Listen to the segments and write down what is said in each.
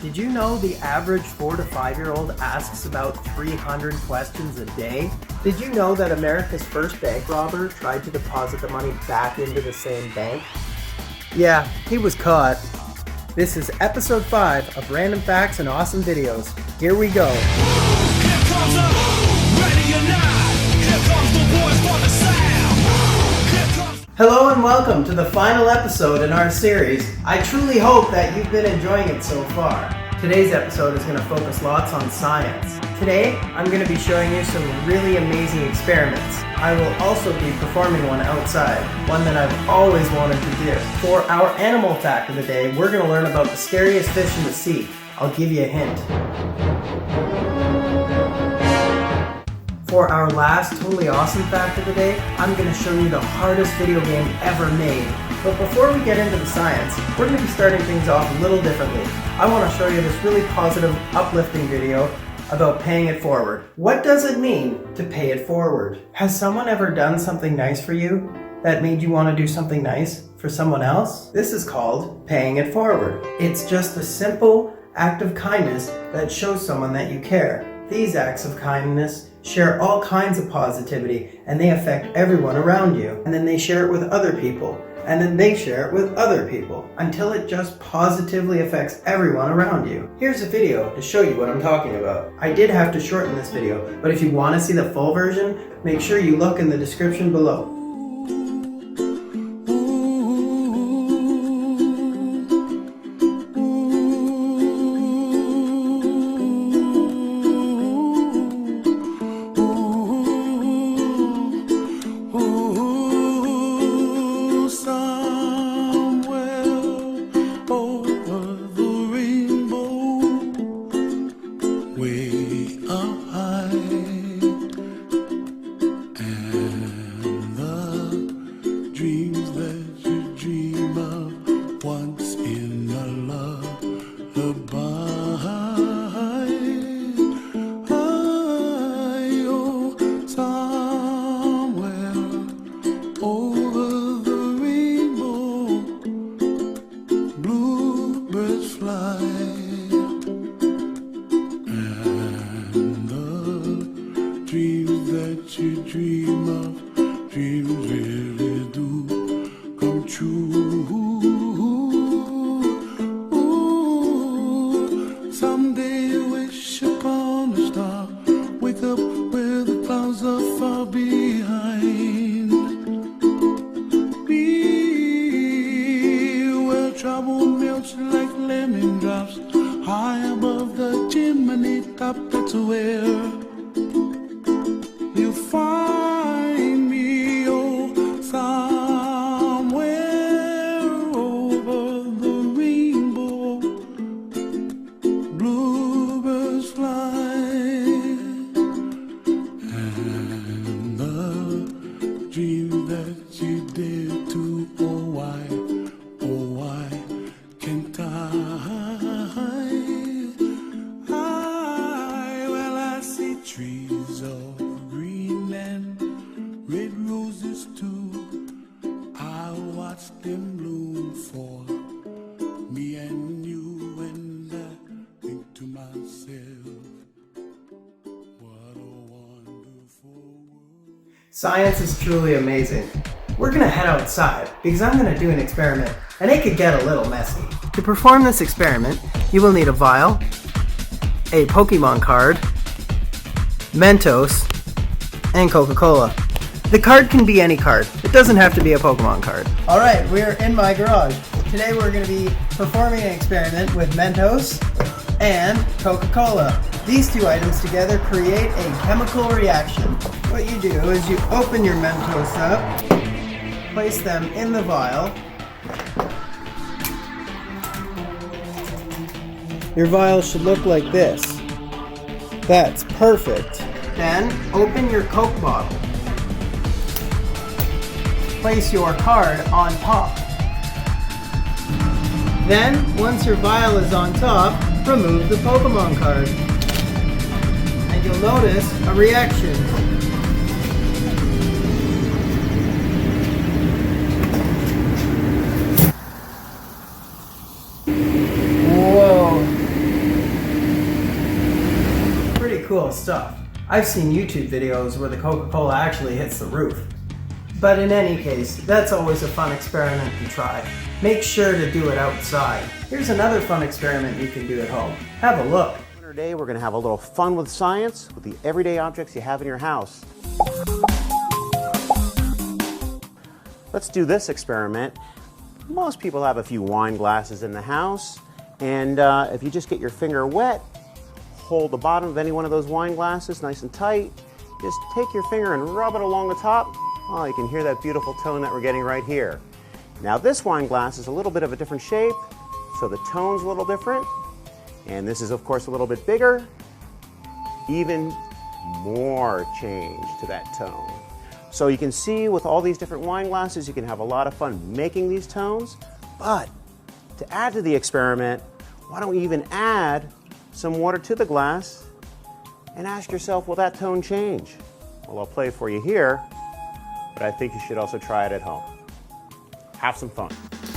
Did you know the average 4 to 5-year-old asks about 300 questions a day? Did you know that America's first bank robber tried to deposit the money back into the same bank? Yeah, he was caught. This is episode 5 of Random Facts and Awesome Videos. Here we go. Here comes the ready or not. Here comes the boys for the sound. Here comes. Hello and welcome to the final episode in our series. I truly hope that you've been enjoying it so far. Today's episode is going to focus lots on science. Today, I'm going to be showing you some really amazing experiments. I will also be performing one outside, one that I've always wanted to do. For our animal fact of the day, we're going to learn about the scariest fish in the sea. I'll give you a hint. For our last totally awesome fact of the day, I'm going to show you the hardest video game ever made. But before we get into the science, we're going to be starting things off a little differently. I want to show you this really positive, uplifting video about paying it forward. What does it mean to pay it forward? Has someone ever done something nice for you that made you want to do something nice for someone else? This is called paying it forward. It's just a simple act of kindness that shows someone that you care. These acts of kindness share all kinds of positivity and they affect everyone around you. And then they share it with other people. And then they share it with other people until it just positively affects everyone around you. Here's a video to show you what I'm talking about. I did have to shorten this video, but if you want to see the full version, make sure you look in the description below. Trouble melts like lemon drops high above the chimney top. That's where you find me, oh, somewhere over the rainbow. Bluebirds fly, and the dream that you did to, oh, why can't well, I see trees of green and red roses too. I watch them bloom for me and you, and I think to myself, what a wonderful world. Science is truly amazing. We're gonna head outside because I'm gonna do an experiment and it could get a little messy. To perform this experiment, you will need a vial, a Pokemon card, Mentos, and Coca-Cola. The card can be any card. It doesn't have to be a Pokemon card. Alright, we're in my garage. Today we're gonna be performing an experiment with Mentos and Coca-Cola. These two items together create a chemical reaction. What you do is you open your Mentos up, place them in the vial. Your vial should look like this. That's perfect. Then open your Coke bottle. Place your card on top. Then, once your vial is on top, remove the Pokemon card. And you'll notice a reaction. Whoa. Coca-Cola stuff. I've seen YouTube videos where the Coca-Cola actually hits the roof. But in any case, that's always a fun experiment to try. Make sure to do it outside. Here's another fun experiment you can do at home. Have a look. Today we're going to have a little fun with science with the everyday objects you have in your house. Let's do this experiment. Most people have a few wine glasses in the house, and if you just get your finger wet, hold the bottom of any one of those wine glasses nice and tight, just take your finger and rub it along the top. Oh, you can hear that beautiful tone that we're getting right here. Now this wine glass is a little bit of a different shape, so the tone's a little different. And this is, of course, a little bit bigger. Even more change to that tone. So you can see with all these different wine glasses, you can have a lot of fun making these tones. But to add to the experiment, why don't we even add some water to the glass and ask yourself, will that tone change? Well, I'll play it for you here, but I think you should also try it at home. Have some fun.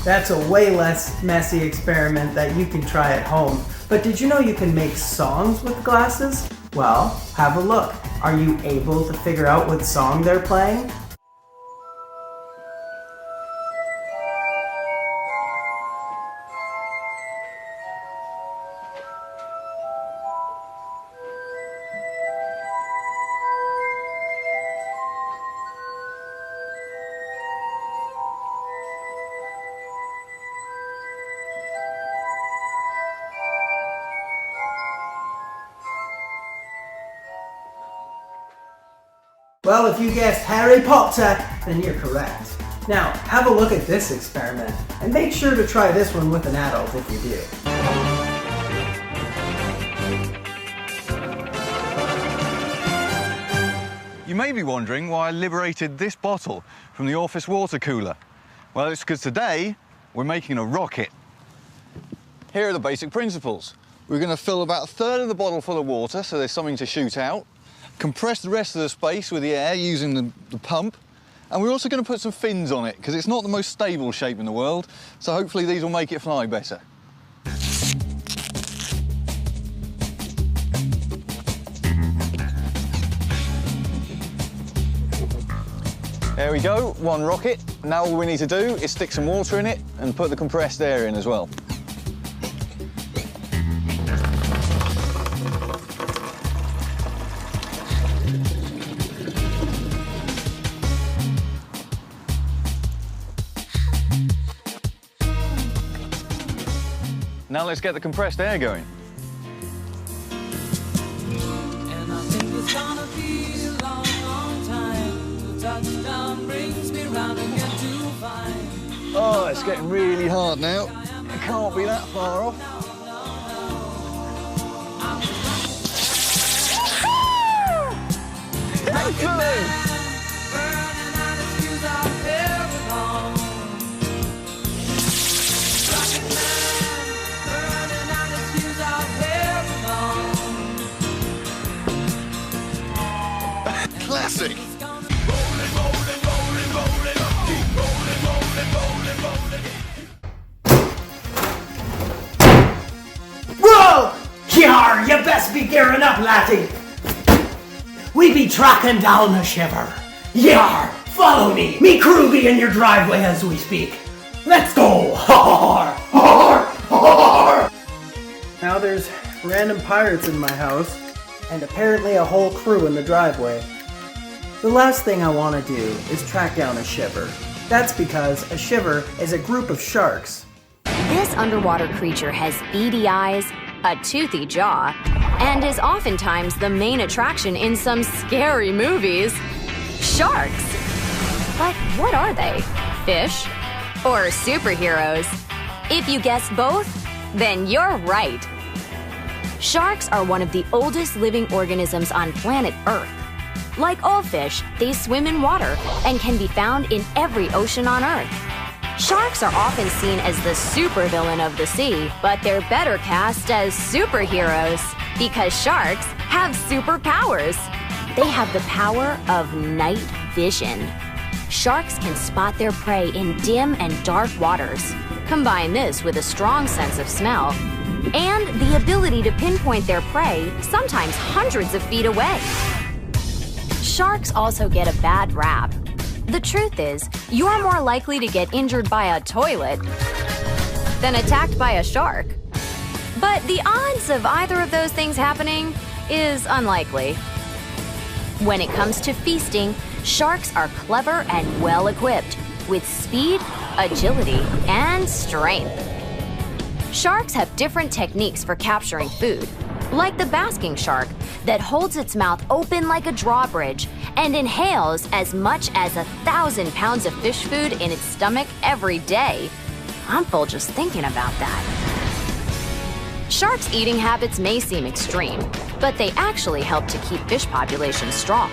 That's a way less messy experiment that you can try at home. But did you know you can make songs with glasses? Well, have a look. Are you able to figure out what song they're playing? Well, if you guessed Harry Potter, then you're correct. Now, have a look at this experiment, and make sure to try this one with an adult if you do. You may be wondering why I liberated this bottle from the office water cooler. Well, it's because today we're making a rocket. Here are the basic principles. We're going to fill about a third of the bottle full of water so there's something to shoot out. Compress the rest of the space with the air using the pump, and we're also going to put some fins on it because it's not the most stable shape in the world, so hopefully these will make it fly better. There we go, one rocket. Now all we need to do is stick some water in it and put the compressed air in as well. Now let's get the compressed air going. And I think it's gonna be a long, long time. The touchdown brings me round again to find. Oh, it's getting really hard now. It can't be that far off. Excellent! Burning out his fuse out there alone. Rocket man, burning out his fuse out there alone. Classic! Whoa! Yar, you best be gearing up, laddie! We be tracking down a shiver. Yar, follow me. Me crew be in your driveway as we speak. Let's go! Har! Har! Har! Now there's random pirates in my house, and apparently a whole crew in the driveway. The last thing I want to do is track down a shiver. That's because a shiver is a group of sharks. This underwater creature has beady eyes, a toothy jaw, and is oftentimes the main attraction in some scary movies. Sharks. But what are they? Fish? Or superheroes? If you guessed both, then you're right. Sharks are one of the oldest living organisms on planet Earth. Like all fish, they swim in water and can be found in every ocean on Earth. Sharks are often seen as the supervillain of the sea, but they're better cast as superheroes because sharks have superpowers. They have the power of night vision. Sharks can spot their prey in dim and dark waters. Combine this with a strong sense of smell, and the ability to pinpoint their prey, sometimes hundreds of feet away. Sharks also get a bad rap. The truth is, you're more likely to get injured by a toilet than attacked by a shark. But the odds of either of those things happening is unlikely. When it comes to feasting, sharks are clever and well equipped with speed, agility, and strength. Sharks have different techniques for capturing food, like the basking shark that holds its mouth open like a drawbridge and inhales as much as 1,000 pounds of fish food in its stomach every day. I'm full just thinking about that. Sharks' eating habits may seem extreme, but they actually help to keep fish populations strong.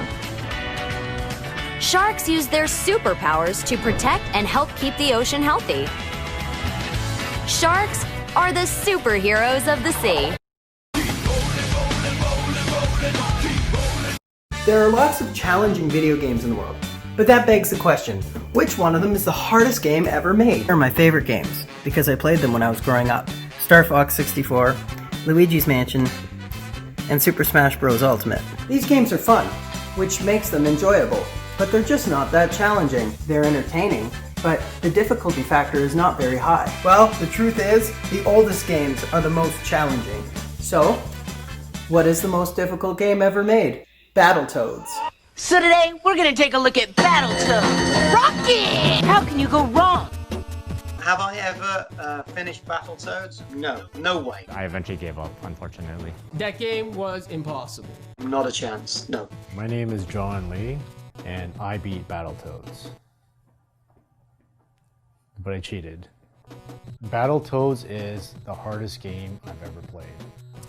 Sharks use their superpowers to protect and help keep the ocean healthy. Sharks are the superheroes of the sea. There are lots of challenging video games in the world, but that begs the question, which one of them is the hardest game ever made? They're my favorite games, because I played them when I was growing up. Star Fox 64, Luigi's Mansion, and Super Smash Bros. Ultimate. These games are fun, which makes them enjoyable, but they're just not that challenging. They're entertaining, but the difficulty factor is not very high. Well, the truth is, the oldest games are the most challenging. So, what is the most difficult game ever made? Battletoads. So today, we're gonna take a look at Battletoads. Rocket! How can you go wrong? Have I ever finished Battletoads? No, no way. I eventually gave up, unfortunately. That game was impossible. Not a chance, no. My name is John Lee, and I beat Battletoads. But I cheated. Battletoads is the hardest game I've ever played.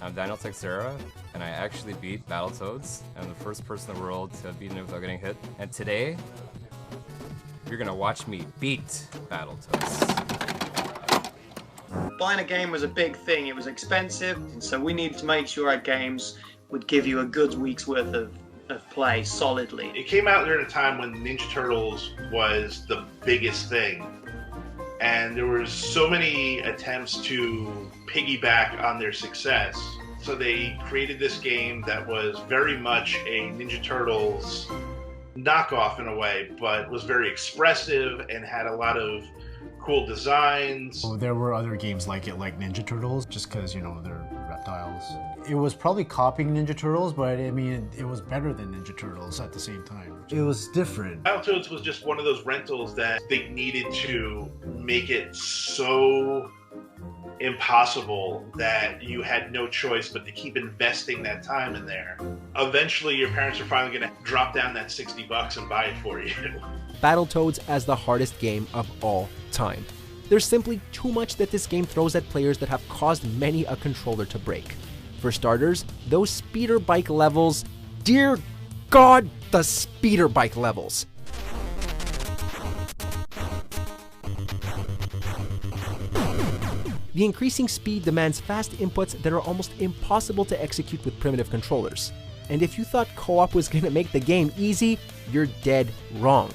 I'm Daniel Texera, and I actually beat Battletoads. I'm the first person in the world to have beaten it without getting hit. And today, you're gonna watch me beat Battletoads. Buying a game was a big thing. It was expensive, and so we needed to make sure our games would give you a good week's worth of play solidly. It came out during a time when Ninja Turtles was the biggest thing. And there were so many attempts to piggyback on their success. So they created this game that was very much a Ninja Turtles knockoff in a way, but was very expressive and had a lot of cool designs. Well, there were other games like it, like Ninja Turtles, just because, you know, they're reptiles. It was probably copying Ninja Turtles, but I mean, it was better than Ninja Turtles at the same time. It was different. Battletoads was just one of those rentals that they needed to make it so impossible that you had no choice but to keep investing that time in there. Eventually, your parents are finally going to drop down that $60 and buy it for you. Battletoads as the hardest game of all time. There's simply too much that this game throws at players that have caused many a controller to break. For starters, those speeder bike levels, dear God, the speeder bike levels. The increasing speed demands fast inputs that are almost impossible to execute with primitive controllers. And if you thought co-op was going to make the game easy, you're dead wrong.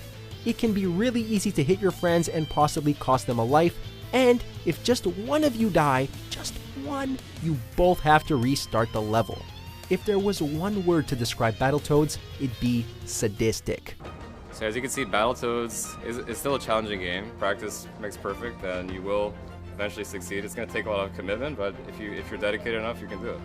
It can be really easy to hit your friends and possibly cost them a life, and if just one of you die, just one, you both have to restart the level. If there was one word to describe Battletoads, it'd be sadistic. So as you can see, Battletoads is still a challenging game. Practice makes perfect, and you will eventually succeed. It's going to take a lot of commitment, but if you're dedicated enough, you can do it.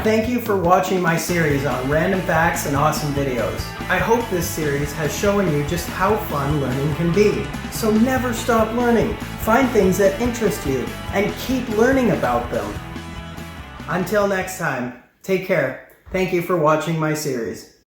Thank you for watching my series on random facts and awesome videos. I hope this series has shown you just how fun learning can be. So never stop learning. Find things that interest you and keep learning about them. Until next time, take care. Thank you for watching my series.